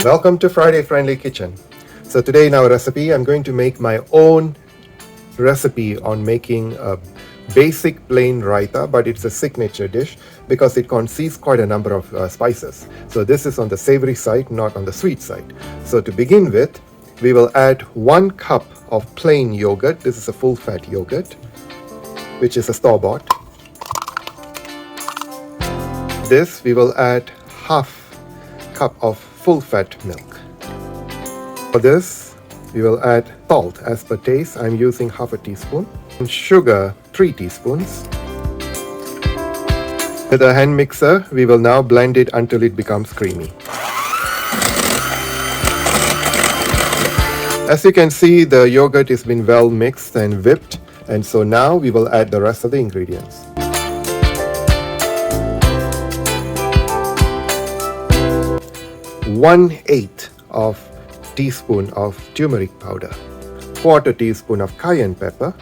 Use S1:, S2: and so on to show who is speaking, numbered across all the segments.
S1: Welcome to Friday Friendly Kitchen. So today in our recipe, I'm going to make my own recipe on making a basic plain raita, but it's a signature dish because it conceals quite a number of spices. So this is on the savory side, not on the sweet side. So to begin with, we will add 1 cup of plain yogurt. This is a full-fat yogurt, which is a store-bought. This we will add half cup of full-fat milk. For this, we will add salt as per taste. I'm using half a teaspoon. And sugar, 3 teaspoons. With a hand mixer, we will now blend it until it becomes creamy. As you can see, the yogurt has been well mixed and whipped, and so now we will add the rest of the ingredients. 1/8 of teaspoon of turmeric powder, 1/4 teaspoon of cayenne pepper,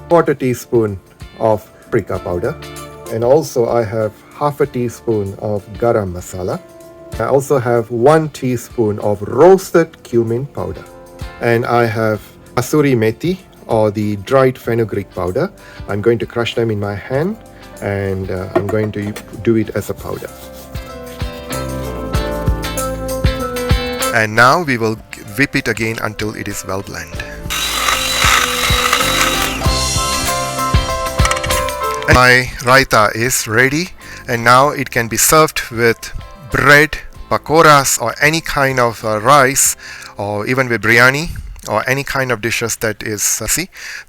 S1: 1/4 teaspoon of paprika powder, and also I have half a teaspoon of garam masala. I also have 1 teaspoon of roasted cumin powder, and I have kasuri methi or the dried fenugreek powder. I'm going to crush them in my hand, and I'm going to do it as a powder. And now we will whip it again until it is well blended. My raita is ready, and now it can be served with bread, pakoras, or any kind of rice, or even with biryani, or any kind of dishes that is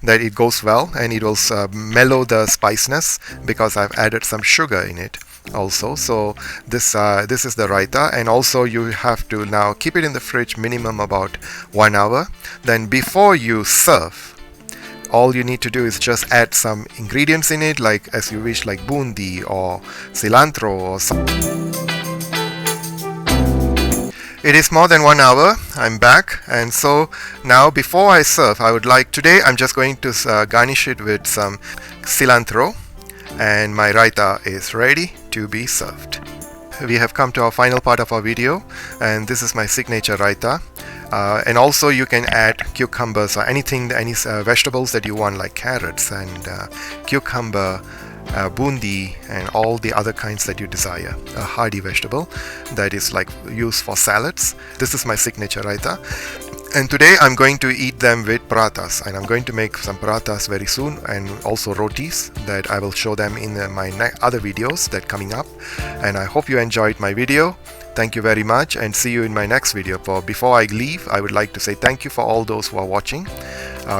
S1: that it goes well, and it will mellow the spiciness because I've added some sugar in it also. So this is the raita, and also you have to now keep it in the fridge minimum about 1 hour. Then before you serve, all you need to do is just add some ingredients in it, like as you wish, like bundi or cilantro or something. It is more than 1 hour. I'm back, and so now before I serve, I would like, today I'm just going to garnish it with some cilantro, and my raita is ready to be served. We have come to our final part of our video, and this is my signature raita. And also you can add cucumbers or any vegetables that you want, like carrots and cucumber, bundi, and all the other kinds that you desire. A hardy vegetable that is like used for salads. This is my signature raita. And today I'm going to eat them with parathas, and I'm going to make some parathas very soon, and also rotis that I will show them in my other videos that coming up. And I hope you enjoyed my video. Thank you very much, and see you in my next video. Before I leave, I would like to say thank you for all those who are watching,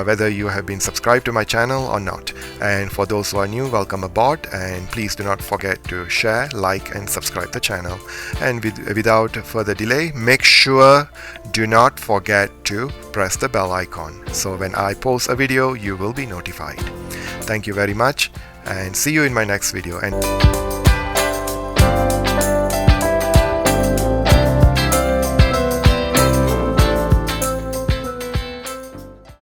S1: whether you have been subscribed to my channel or not. And for those who are new, welcome aboard, and please do not forget to share, like, and subscribe the channel. And without further delay, make sure do not forget to press the bell icon, so when I post a video, you will be notified. Thank you very much, and see you in my next video. And